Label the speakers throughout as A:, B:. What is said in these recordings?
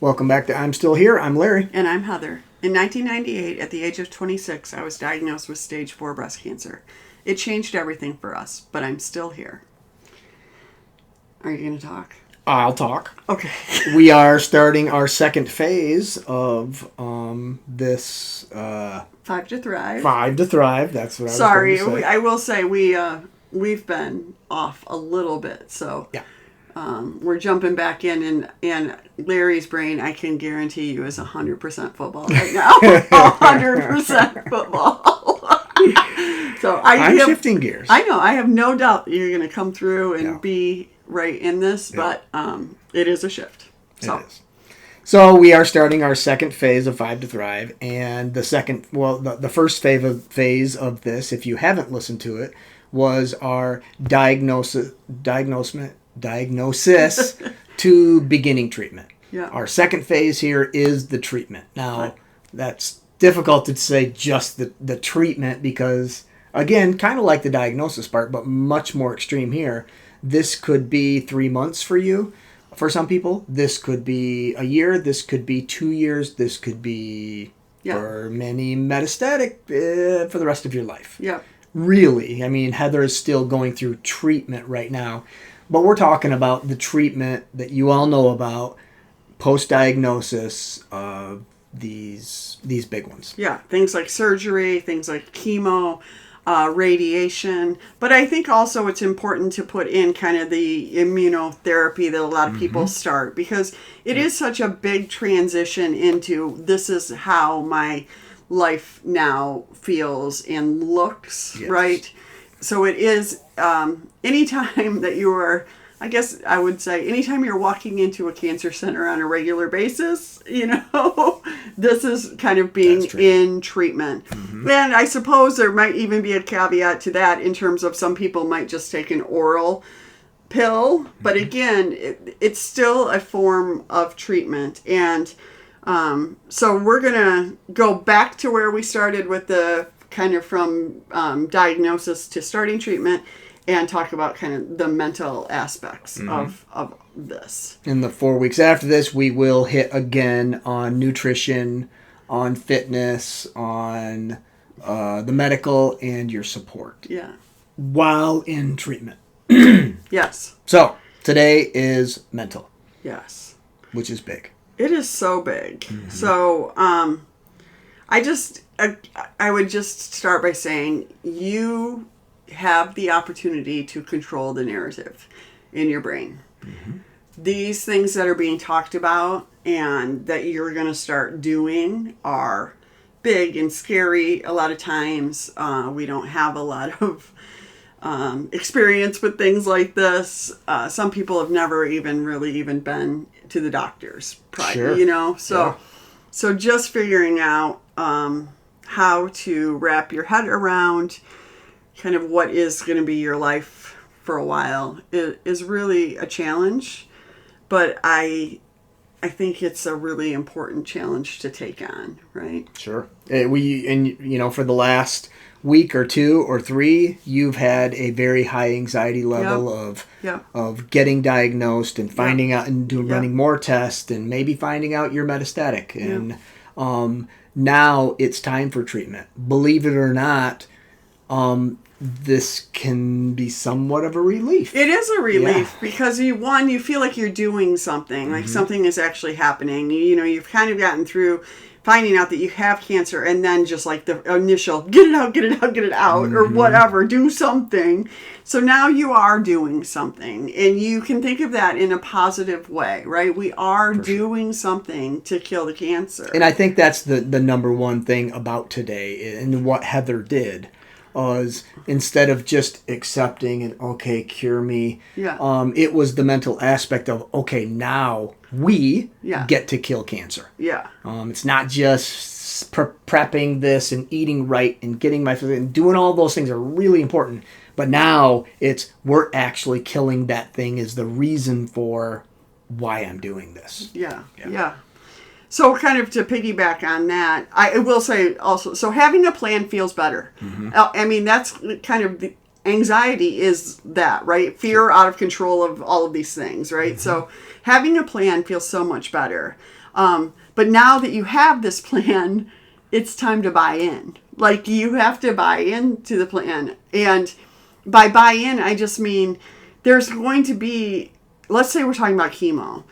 A: Welcome back to I'm Still Here. I'm Larry.
B: And I'm Heather. In 1998, at the age of 26, I was diagnosed with stage 4 breast cancer. It changed everything for us, but I'm still here. Are you going to talk?
A: I'll talk.
B: Okay.
A: We are starting our second phase of this...
B: 5 to Thrive.
A: 5 to Thrive. That's what I was
B: Sorry,
A: going to say.
B: I will say we've been off a little bit, so...
A: Yeah.
B: We're jumping back in, and Larry's brain, I can guarantee you, is 100% football right now. 100% football. So I'm
A: shifting gears.
B: I know. I have no doubt that you're going to come through and be right in this, but it is a shift. So.
A: It is. So we are starting our second phase of 5 to Thrive, and the first phase of this, if you haven't listened to it, was our diagnosis to beginning treatment.
B: Yeah.
A: Our second phase here is the treatment. Now, that's difficult to say just the treatment because, again, kind of like the diagnosis part, but much more extreme here. This could be 3 months for you. For some people, this could be a year. This could be 2 years. This could be, for many, metastatic for the rest of your life.
B: Yeah.
A: Really. I mean, Heather is still going through treatment right now. But we're talking about the treatment that you all know about post-diagnosis of these big ones.
B: Yeah, things like surgery, things like chemo, radiation. But I think also it's important to put in kind of the immunotherapy that a lot of people start because it is such a big transition into this is how my life now feels and looks, right? So it is anytime that you are, I guess I would say, anytime you're walking into a cancer center on a regular basis, this is kind of being in treatment. Mm-hmm. And I suppose there might even be a caveat to that in terms of some people might just take an oral pill. But again, it's still a form of treatment. And so we're going to go back to where we started with the kind of from diagnosis to starting treatment and talk about kind of the mental aspects of this.
A: In the 4 weeks after this, we will hit again on nutrition, on fitness, on the medical, and your support.
B: Yeah.
A: While in treatment.
B: Yes.
A: So, today is mental.
B: Yes.
A: Which is big.
B: It is so big. Mm-hmm. So, I would just start by saying you have the opportunity to control the narrative in your brain. Mm-hmm. These things that are being talked about and that you're going to start doing are big and scary. A lot of times we don't have a lot of experience with things like this. Some people have never even been to the doctors prior,
A: Sure.
B: So just figuring out how to wrap your head around kind of what is going to be your life for a while is really a challenge, but I think it's a really important challenge to take on, right?
A: Sure. For the last week or 2 or 3, you've had a very high anxiety level of getting diagnosed and finding out and running more tests and maybe finding out you're metastatic. And now it's time for treatment. Believe it or not, this can be somewhat of a relief.
B: It is a relief because you feel like you're doing something, like something is actually happening. You've kind of gotten through finding out that you have cancer and then just like the initial get it out or whatever, do something. So now you are doing something and you can think of that in a positive way, right? We are doing something to kill the cancer.
A: And I think that's the number one thing about today and what Heather did was instead of just accepting and okay, cure me, it was the mental aspect of okay, now we get to kill cancer.
B: Yeah.
A: It's not just prepping this and eating right and getting my food and doing all those things are really important. But now it's we're actually killing that thing is the reason for why I'm doing this.
B: Yeah. So kind of to piggyback on that, I will say also, so having a plan feels better. Mm-hmm. I mean, that's kind of the anxiety is that, right? Fear out of control of all of these things, right? Mm-hmm. So having a plan feels so much better. But now that you have this plan, it's time to buy in. Like, you have to buy into the plan. And by buy in, I just mean there's going to be, let's say we're talking about chemo.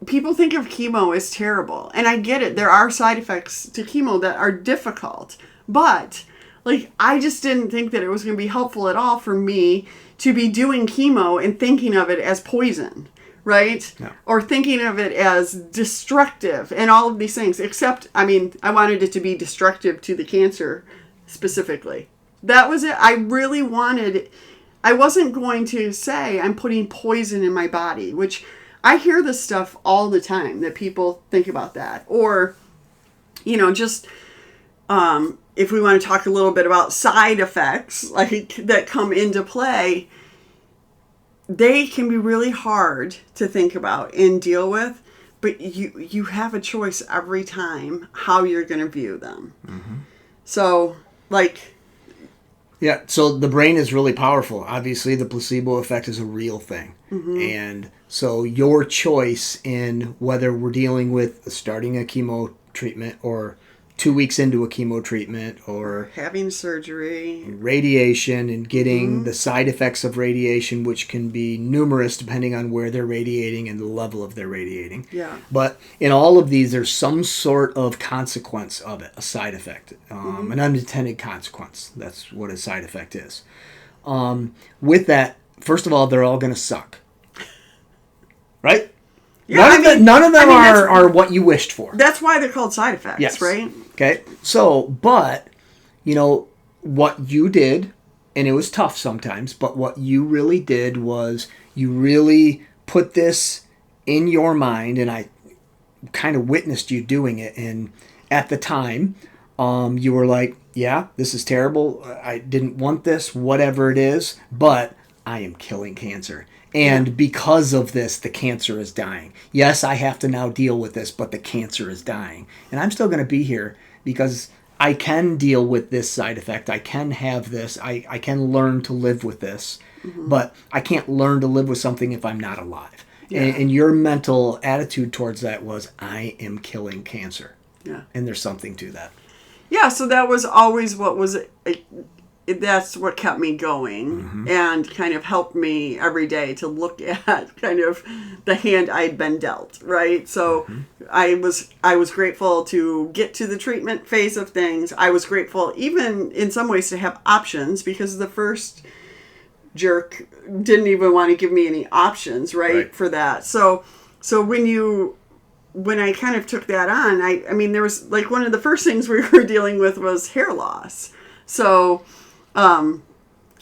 B: People think of chemo as terrible. And I get it. There are side effects to chemo that are difficult. But, like, I just didn't think that it was going to be helpful at all for me to be doing chemo and thinking of it as poison. Right?
A: No.
B: Or thinking of it as destructive and all of these things. Except, I mean, I wanted it to be destructive to the cancer specifically. That was it. I really wanted, I wasn't going to say I'm putting poison in my body, which I hear this stuff all the time that people think about that. Or, you know, just if we want to talk a little bit about side effects like that come into play, they can be really hard to think about and deal with, but you have a choice every time how you're going to view them. Mm-hmm. So, like...
A: Yeah, so the brain is really powerful. Obviously, the placebo effect is a real thing. Mm-hmm. And so your choice in whether we're dealing with starting a chemo treatment or 2 weeks into a chemo treatment or
B: having surgery,
A: radiation, and getting the side effects of radiation, which can be numerous depending on where they're radiating and the level of their radiating.
B: Yeah.
A: But in all of these, there's some sort of consequence of it, a side effect, an unintended consequence. That's what a side effect is. With that, first of all, they're all going to suck. Right? Yeah, none of them are what you wished for.
B: That's why they're called side effects, yes. Right?
A: Okay. So, but, you know, what you did, and it was tough sometimes, but what you really did was you really put this in your mind, and I kind of witnessed you doing it. And at the time, you were like, yeah, this is terrible. I didn't want this, whatever it is, but I am killing cancer. And because of this, the cancer is dying. Yes, I have to now deal with this, but the cancer is dying. And I'm still going to be here because I can deal with this side effect. I can have this. I can learn to live with this. Mm-hmm. But I can't learn to live with something if I'm not alive. Yeah. And your mental attitude towards that was, I am killing cancer.
B: Yeah.
A: And there's something to that.
B: Yeah, so that was always what was... that's what kept me going and kind of helped me every day to look at kind of the hand I'd been dealt, right? So I was grateful to get to the treatment phase of things. I was grateful even in some ways to have options because the first jerk didn't even want to give me any options, right. For that. So when I kind of took that on, I mean, there was like one of the first things we were dealing with was hair loss. So I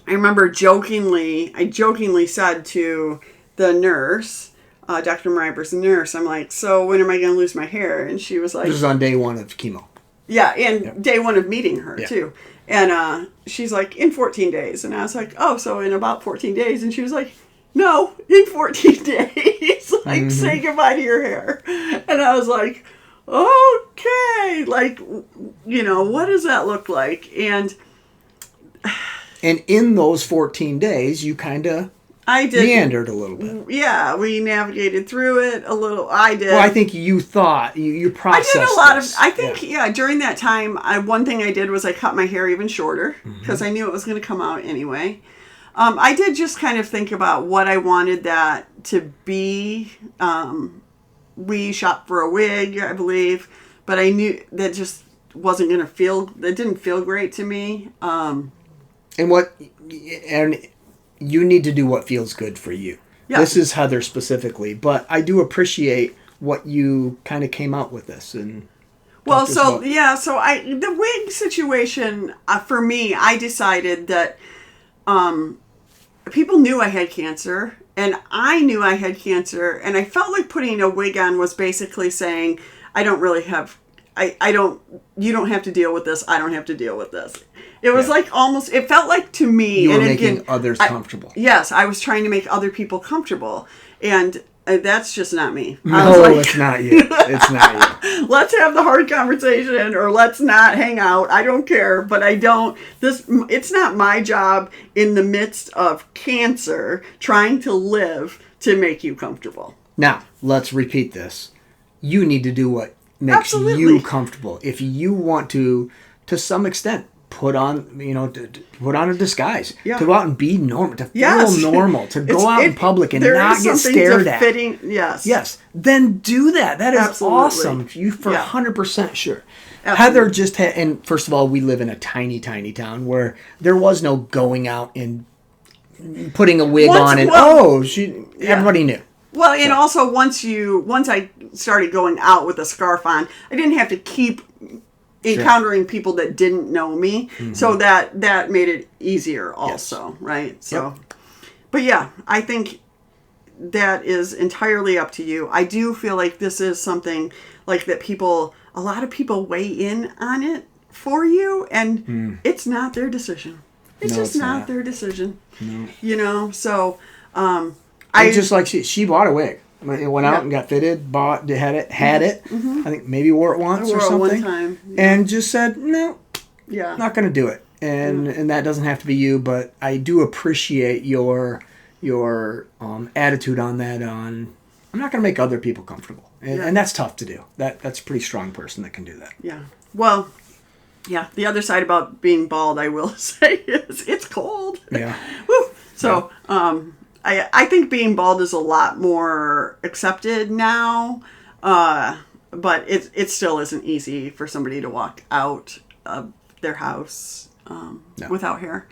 B: remember I jokingly said to the nurse, Dr. Mreiber's nurse, I'm like, so when am I going to lose my hair? And she was like...
A: This is on day one of chemo.
B: Yeah, and day one of meeting her, too. And she's like, in 14 days. And I was like, oh, so in about 14 days. And she was like, no, in 14 days. Like, say goodbye to your hair. And I was like, okay. Like, you know, what does that look like? And in those 14 days, you kind of meandered a little bit. Yeah, we navigated through it a little. I did.
A: Well, I think you thought, you processed
B: I did a lot of, I think, during that time, one thing I did was I cut my hair even shorter because I knew it was going to come out anyway. I did just kind of think about what I wanted that to be. We shopped for a wig, I believe, but I knew that just wasn't going to that didn't feel great to me.
A: And you need to do what feels good for you. Yeah. This is Heather specifically, but I do appreciate what you kind of came out with this. And the wig situation, for me, I decided that people knew I had cancer, and I knew I had cancer, and I felt like putting a wig on was basically saying, I don't really have, you don't have to deal with this, I don't have to deal with this. It was like almost, it felt like to me... You were making others comfortable.
B: Yes, I was trying to make other people comfortable. And that's just not me.
A: No, it's not you. It's not you.
B: Let's have the hard conversation or let's not hang out. I don't care, but it's not my job in the midst of cancer trying to live to make you comfortable.
A: Now, let's repeat this. You need to do what makes
B: Absolutely.
A: you comfortable. If you want to some extent, put on, put on a disguise, to go out and be normal, to feel normal, to go out in public and not get stared at. Yes. Then do that. That is awesome. You for 100% sure. Absolutely. Heather just had, and first of all, we live in a tiny, tiny town where there was no going out and putting a wig on and everybody knew.
B: Well, and also once I started going out with a scarf on, I didn't have to keep encountering people that didn't know me. Mm-hmm. So that made it easier also, right? So, but yeah, I think that is entirely up to you. I do feel like this is something like that a lot of people weigh in on it for you, and it's not their decision. It's not their decision. No. So,
A: just like she bought a wig. It went out and got fitted, had it. Mm-hmm. I think maybe wore it once or something.
B: One time.
A: And just said, no, not going to do it. And that doesn't have to be you, but I do appreciate your attitude on that. I'm not going to make other people comfortable. And that's tough to do. That's a pretty strong person that can do that.
B: Yeah. Well, yeah, the other side about being bald, I will say, is it's cold.
A: Yeah.
B: Woo! So, I think being bald is a lot more accepted now, but it still isn't easy for somebody to walk out of their house without hair.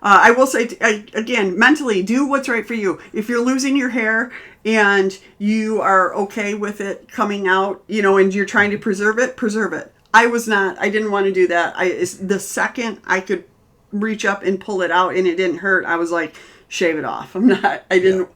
B: I will say, again, mentally, do what's right for you. If you're losing your hair and you are okay with it coming out, and you're trying to preserve it, preserve it. I didn't want to do that. The second I could reach up and pull it out and it didn't hurt, I was like, shave it off. You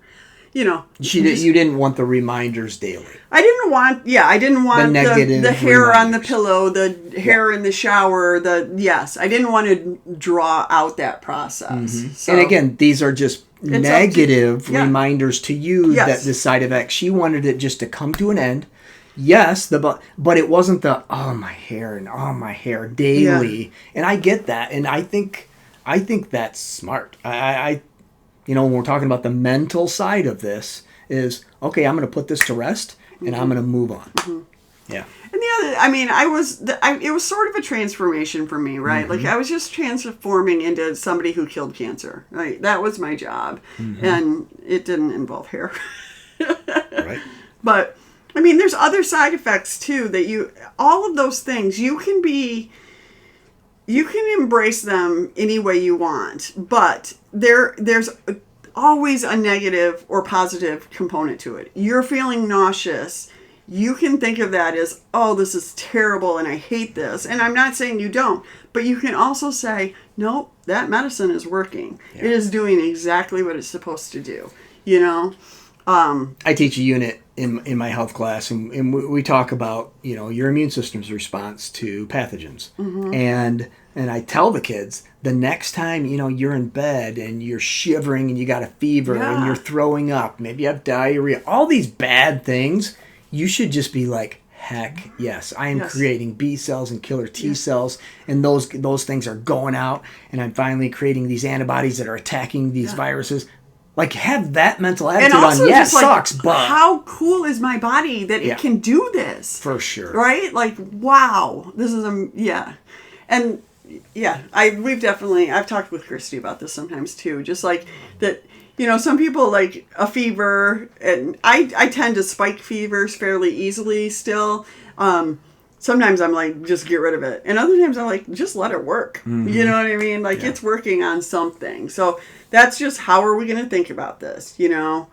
A: didn't want the reminders daily.
B: I didn't want the hair reminders on the pillow, the hair in the shower, I didn't want to draw out that process.
A: Mm-hmm. So, and again, these are just negative reminders to you that the side effect. She wanted it just to come to an end. Yes, but it wasn't the my hair daily. And I get that, and I think that's smart. I when we're talking about the mental side of this, is okay. I'm going to put this to rest, and I'm going to move on. Mm-hmm. Yeah. And
B: it was sort of a transformation for me, right? Mm-hmm. Like I was just transforming into somebody who killed cancer, right? That was my job, and it didn't involve hair.
A: Right.
B: But there's other side effects too all of those things you can embrace them any way you want, but there's always a negative or positive component to it. You're feeling nauseous. You can think of that as, this is terrible and I hate this. And I'm not saying you don't, but you can also say, nope, that medicine is working. Yeah. It is doing exactly what it's supposed to do.
A: I teach a unit in my health class, and we talk about your immune system's response to pathogens, and I tell the kids the next time you're in bed and you're shivering and you got a fever and you're throwing up, maybe you have diarrhea, all these bad things, you should just be like, heck yes, I am creating B cells and killer T cells, and those things are going out, and I'm finally creating these antibodies that are attacking these viruses. Like, have that mental attitude on. Yeah, it sucks, but
B: how cool is my body that it can do this?
A: For sure.
B: Right? Like, wow. This is and I've talked with Christy about this sometimes too. Just like that, some people like a fever, and I tend to spike fevers fairly easily still. Sometimes I'm like, just get rid of it. And other times I'm like, just let it work. Mm-hmm. You know what I mean? Like, it's working on something. So that's just, how are we going to think about this, So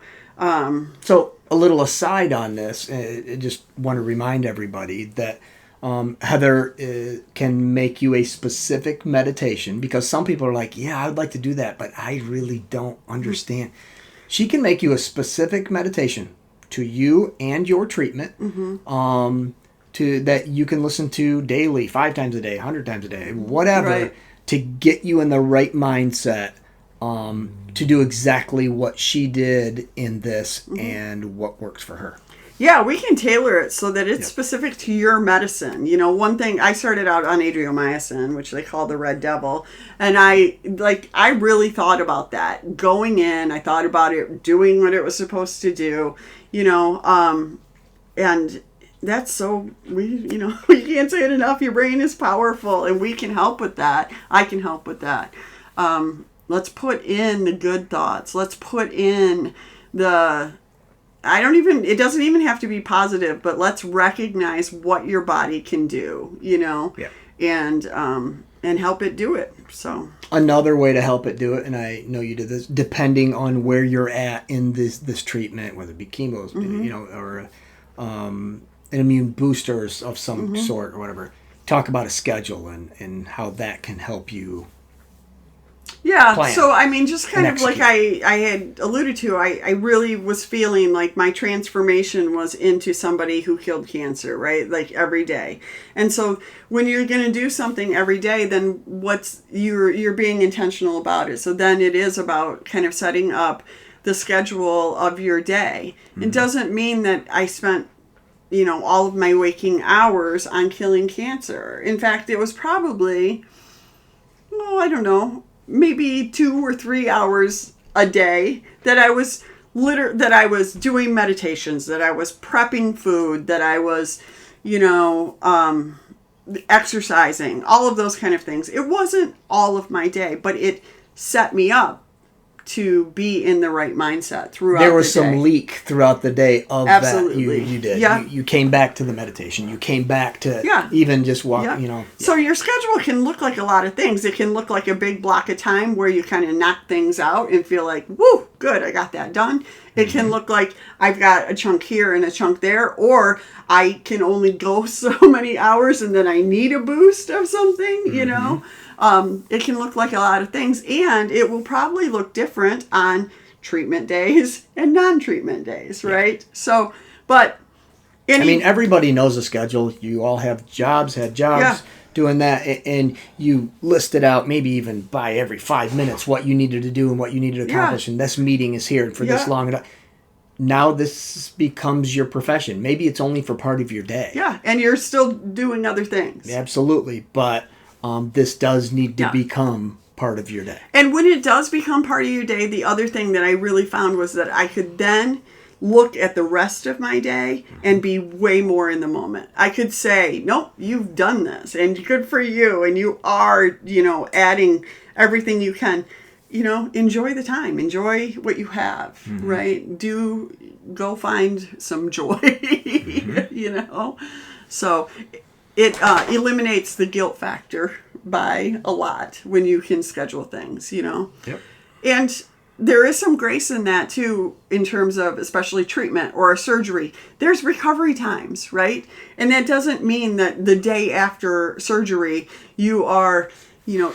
A: a little aside on this, I just want to remind everybody that Heather can make you a specific meditation, because some people are like, yeah, I'd like to do that, but I really don't understand. She can make you a specific meditation to you and your treatment. That you can listen to daily, 5 times a day, 100 times a day, whatever, to get you in the right mindset to do exactly what she did in this and what works for her.
B: Yeah, we can tailor it so that it's specific to your medicine. One thing, I started out on adriamycin, which they call the Red Devil, and I really thought about that. Going in, I thought about it doing what it was supposed to do, and that's so, we can't say it enough. Your brain is powerful, and we can help with that. I can help with that. Let's put in the good thoughts. Let's put in it doesn't even have to be positive, but let's recognize what your body can do,
A: Yeah.
B: and help it do it. So
A: another way to help it do it, and I know you did this, depending on where you're at in this treatment, whether it be chemo, or an immune boosters of some sort or whatever. Talk about a schedule and how that can help you.
B: Yeah,
A: plan
B: so I mean, just kind of
A: execute.
B: like I had alluded to, I really was feeling like my transformation was into somebody who killed cancer, right? Like every day. And so when you're going to do something every day, then you're being intentional about it. So then it is about kind of setting up the schedule of your day. It doesn't mean that I spent all of my waking hours on killing cancer. In fact, it was probably, I don't know, maybe 2 or 3 hours a day that I was doing meditations, that I was prepping food, that I was, exercising, all of those kind of things. It wasn't all of my day, but it set me up to be in the right mindset throughout the day.
A: There was some leak throughout the day of
B: Absolutely.
A: that you did.
B: Yeah.
A: You came back to the meditation. You came back to even just walk,
B: Yeah. So your schedule can look like a lot of things. It can look like a big block of time where you kind of knock things out and feel like, woo, good, I got that done. It can look like I've got a chunk here and a chunk there, or I can only go so many hours and then I need a boost of something, It can look like a lot of things, and it will probably look different on treatment days and non-treatment days, right? So, but
A: everybody knows a schedule. You all had jobs doing that, and you listed out maybe even by every 5 minutes what you needed to do and what you needed to accomplish, and this meeting is here for this long. Now this becomes your profession. Maybe it's only for part of your day.
B: Yeah, and you're still doing other things.
A: Absolutely, but this does need to become part of your day.
B: And when it does become part of your day, the other thing that I really found was that I could then look at the rest of my day and be way more in the moment. I could say, nope, you've done this, and good for you, and you are, adding everything you can. Enjoy the time, enjoy what you have, right? Go find some joy, So it eliminates the guilt factor by a lot when you can schedule things, Yep. And there is some grace in that too, in terms of especially treatment or a surgery. There's recovery times, right? And that doesn't mean that the day after surgery you are,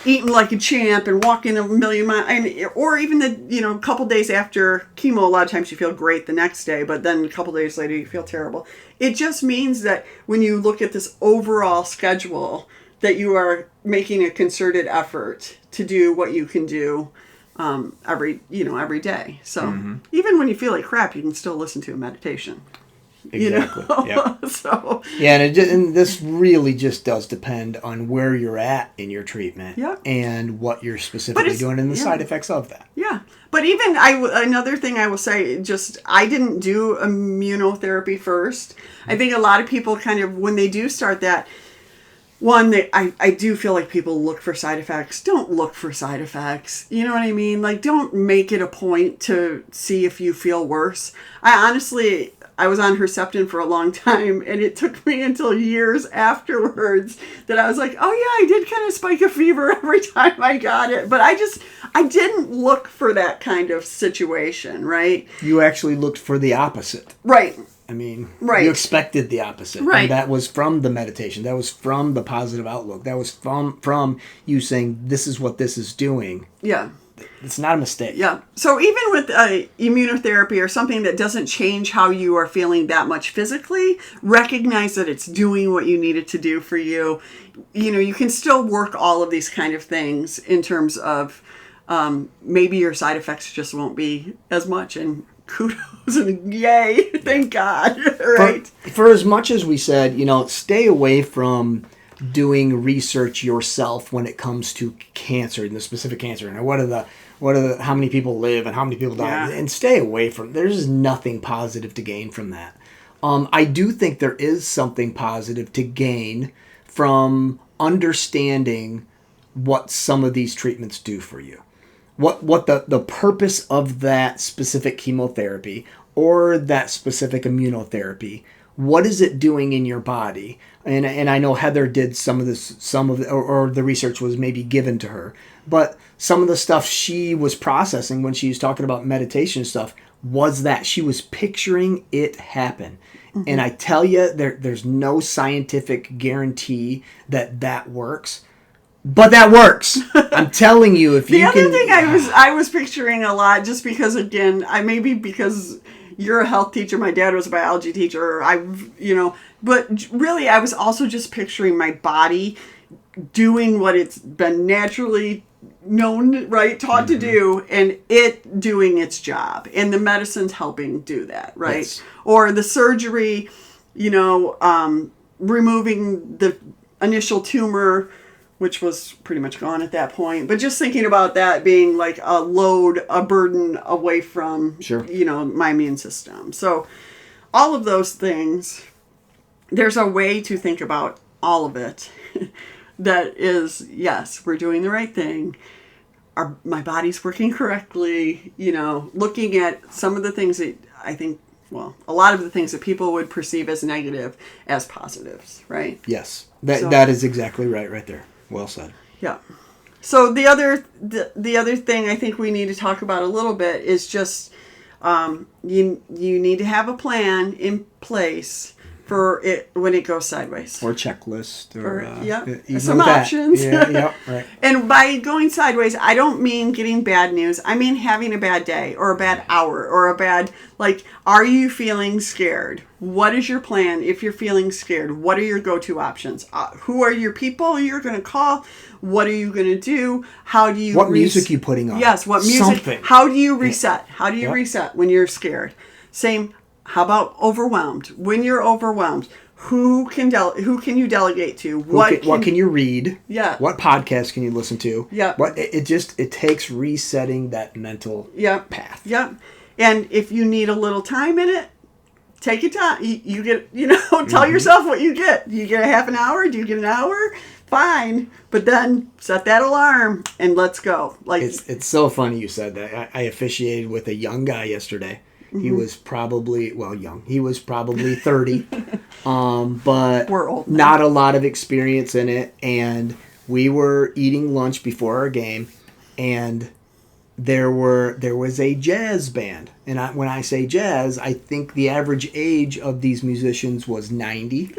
B: eating like a champ and walking a million miles, or even a couple days after chemo. A lot of times you feel great the next day, but then a couple days later you feel terrible. It just means that when you look at this overall schedule, that you are making a concerted effort to do what you can do every day. So even when you feel like crap, you can still listen to a meditation.
A: Exactly. Yep.
B: So
A: and this really just does depend on where you're at in your treatment and what you're specifically doing and the side effects of that.
B: Yeah. But even another thing I will say, I didn't do immunotherapy first. I think a lot of people kind of, when they do start that, I do feel like people look for side effects. Don't look for side effects. You know what I mean? Like, don't make it a point to see if you feel worse. I was on Herceptin for a long time, and it took me until years afterwards that I was like, oh yeah, I did kind of spike a fever every time I got it. But I didn't look for that kind of situation, right?
A: You actually looked for the opposite.
B: Right.
A: You expected the opposite.
B: Right.
A: And that was from the meditation. That was from the positive outlook. That was from you saying, this is what this is doing.
B: Yeah.
A: It's not a mistake.
B: Yeah. So even with immunotherapy or something that doesn't change how you are feeling that much physically, recognize that it's doing what you need it to do for you. You can still work all of these kind of things in terms of maybe your side effects just won't be as much, and kudos and yay, thank God, right?
A: For as much as we said, stay away from doing research yourself when it comes to cancer, the specific cancer, and how many people live and how many people die, and stay away from. There's nothing positive to gain from that. I do think there is something positive to gain from understanding what some of these treatments do for you. What the purpose of that specific chemotherapy or that specific immunotherapy, what is it doing in your body? And I know Heather did some of the research was maybe given to her, but some of the stuff she was processing when she was talking about meditation stuff was that she was picturing it happen. Mm-hmm. And I tell you, there's no scientific guarantee that works. But that works. I'm telling you, if you can...
B: The other thing I was picturing a lot, just because, again, maybe because you're a health teacher, my dad was a biology teacher, but really I was also just picturing my body doing what it's been naturally known, right, taught to do, and it doing its job, and the medicine's helping do that, right? Yes. Or the surgery, removing the initial tumor, which was pretty much gone at that point. But just thinking about that being like a burden away from, my immune system. So all of those things, there's a way to think about all of it that is, yes, we're doing the right thing. My body's working correctly, looking at some of the things that I think, a lot of the things that people would perceive as negative as positives, right?
A: Yes, that is exactly right there. Well said.
B: Yeah. So the other thing I think we need to talk about a little bit is just you need to have a plan in place for it when it goes sideways.
A: Or checklist.
B: Some options.
A: Yeah, right.
B: And by going sideways, I don't mean getting bad news. I mean having a bad day or a bad hour or a bad, are you feeling scared? What is your plan if you're feeling scared? What are your go-to options? Who are your people you're going to call? What are you going to do? How do you...
A: What music are you putting on?
B: Yes, what music...
A: Something.
B: How do you reset? How do you reset when you're scared? Same... How about overwhelmed? When you're overwhelmed, who can you delegate to?
A: What can you read?
B: Yeah.
A: What podcast can you listen to?
B: Yeah.
A: It takes resetting that mental path.
B: Yep. And if you need a little time in it, take your time. You get, tell yourself what you get. Do you get a half an hour? Do you get an hour? Fine. But then set that alarm and let's go.
A: It's so funny you said that. I officiated with a young guy yesterday. He was probably, young. He was probably 30, but
B: we're old now.
A: Not a lot of experience in it. And we were eating lunch before our game, and there was a jazz band. And when I say jazz, I think the average age of these musicians was 90.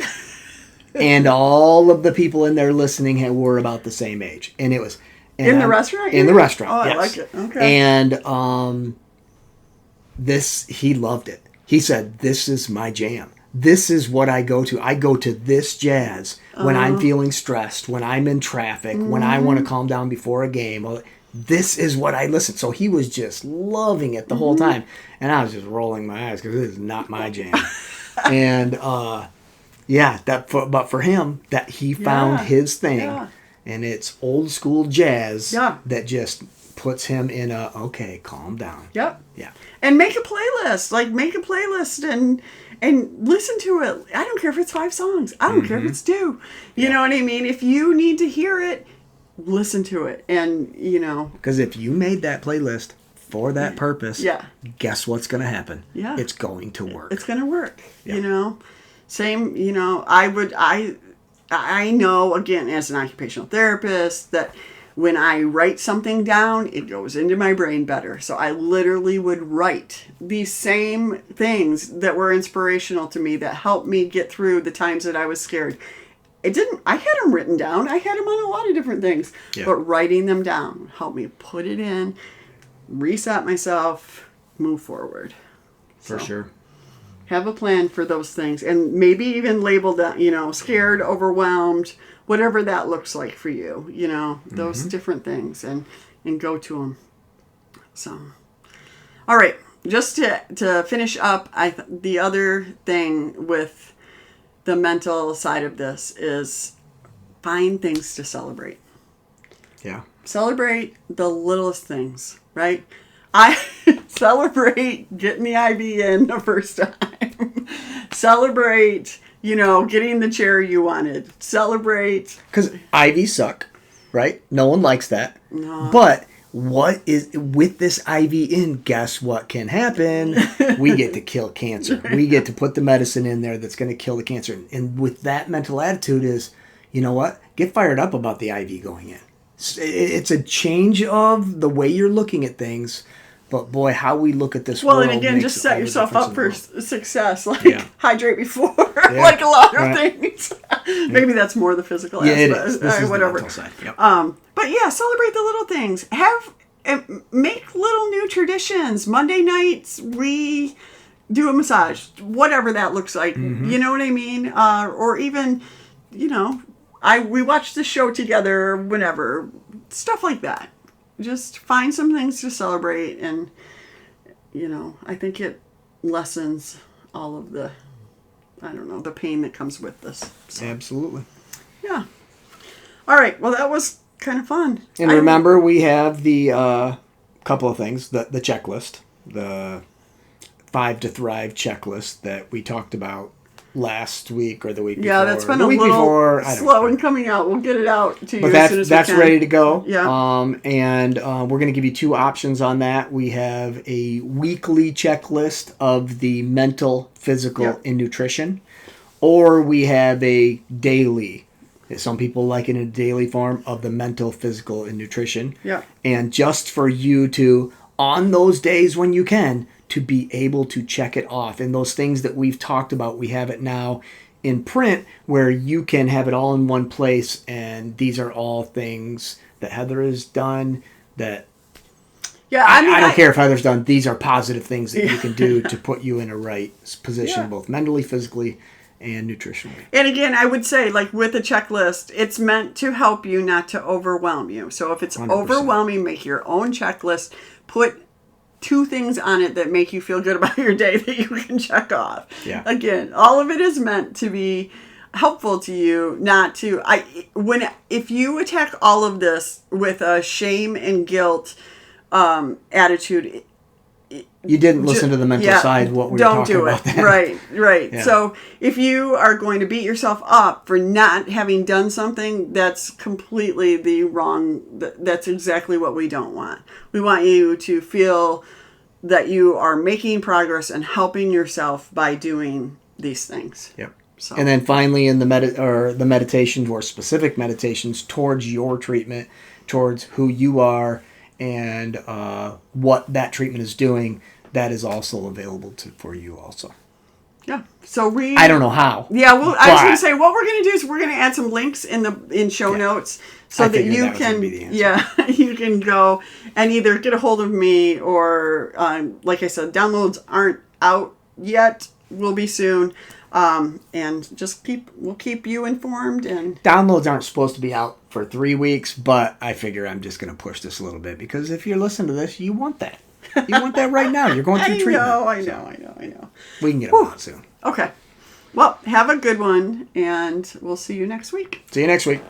A: And all of the people in there listening were about the same age. And it was...
B: In the restaurant?
A: In the restaurant,
B: yes.
A: I
B: like it. Okay.
A: And... he loved it. He said, "This is my jam. This is what I go to. I go to this jazz when I'm feeling stressed, when I'm in traffic, when I want to calm down before a game. This is what I listen." So he was just loving it the whole time. And I was just rolling my eyes because this is not my jam. And, but for him, that he found his thing. Yeah. And it's old school jazz that just puts him in okay, calm down.
B: Yep.
A: Yeah.
B: And make a playlist. Make a playlist and listen to it. I don't care if it's 5 songs. I don't care if it's 2. You know what I mean? If you need to hear it, listen to it. And,
A: Because if you made that playlist for that purpose, guess what's going to happen?
B: Yeah.
A: It's going to work.
B: It's going to work. Yeah. Same, I know, again, as an occupational therapist, that when I write something down, it goes into my brain better. So I literally would write these same things that were inspirational to me that helped me get through the times that I was scared. I had them written down. I had them on a lot of different things. Yeah. But writing them down helped me put it in, reset myself, move forward.
A: For sure.
B: Have a plan for those things. And maybe even label that, scared, overwhelmed, whatever that looks like for you, those different things, and go to them. So, all right, just to finish up, the other thing with the mental side of this is find things to celebrate.
A: Yeah.
B: Celebrate the littlest things, right? I celebrate getting the IV in the first time. Celebrate, getting the chair you wanted. Celebrate.
A: Because IVs suck, right? No one likes that.
B: No.
A: But what is with this IV in? Guess what can happen? We get to kill cancer. We get to put the medicine in there that's going to kill the cancer. And with that mental attitude is, you know what? Get fired up about the IV going in. It's a change of the way you're looking at things. But boy, how we look at this world.
B: Well, and again, just set yourself up for success. Hydrate before, like a lot of things. Maybe that's more the physical aspect.
A: It is. This is
B: whatever.
A: The mental side. Yep.
B: But yeah, celebrate the little things. Make little new traditions. Monday nights we do a massage, whatever that looks like. Mm-hmm. You know what I mean? Or even, we watch the show together. Whenever, stuff like that. Just find some things to celebrate, and I think it lessens all of the the pain that comes with this. So.
A: Absolutely.
B: Yeah. All right. Well, that was kind of fun.
A: And remember, we have the couple of things, the checklist, the 5 to Thrive checklist that we talked about last week or the week before.
B: Yeah, that's been a little slow in coming out. We'll get it out to you as soon as we can.
A: That's ready to go.
B: Yeah.
A: And we're going to give you 2 options on that. We have a weekly checklist of the mental, physical, and nutrition. Or we have a daily, some people like it in a daily form, of the mental, physical, and nutrition.
B: Yeah.
A: And just for you to, on those days when you can, to be able to check it off. And those things that we've talked about, we have it now in print where you can have it all in one place. And these are all things that Heather has done that...
B: Yeah,
A: I don't care if Heather's done. These are positive things that you can do to put you in a right position, both mentally, physically, and nutritionally.
B: And again, I would say, like with a checklist, it's meant to help you, not to overwhelm you. So if it's 100%. Overwhelming, make your own checklist. Put 2 things on it that make you feel good about your day that you can check off.
A: Yeah.
B: Again, all of it is meant to be helpful to you, not to... If you attack all of this with a shame and guilt attitude...
A: You didn't listen to the mental side, what we were talking about.
B: Don't do it. Right. Yeah. So if you are going to beat yourself up for not having done something, that's completely the wrong... That's exactly what we don't want. We want you to feel that you are making progress and helping yourself by doing these things.
A: Yep. So. And then finally, in the meditations or specific meditations towards your treatment, towards who you are and what that treatment is doing, that is also available for you also.
B: Yeah. So
A: I don't know how.
B: Yeah. Well, I was going to say what we're going to do is we're going to add some links in show notes so that you can you can go and either get a hold of me or like I said, downloads aren't out yet. Will be soon. And just we'll keep you informed. And
A: downloads aren't supposed to be out for 3 weeks, but I figure I'm just going to push this a little bit because if you're listening to this, you want that. You want that right now. You're going through treatment.
B: I know.
A: We can get them out soon.
B: Okay. Well, have a good one, and we'll see you next week.
A: See you next week.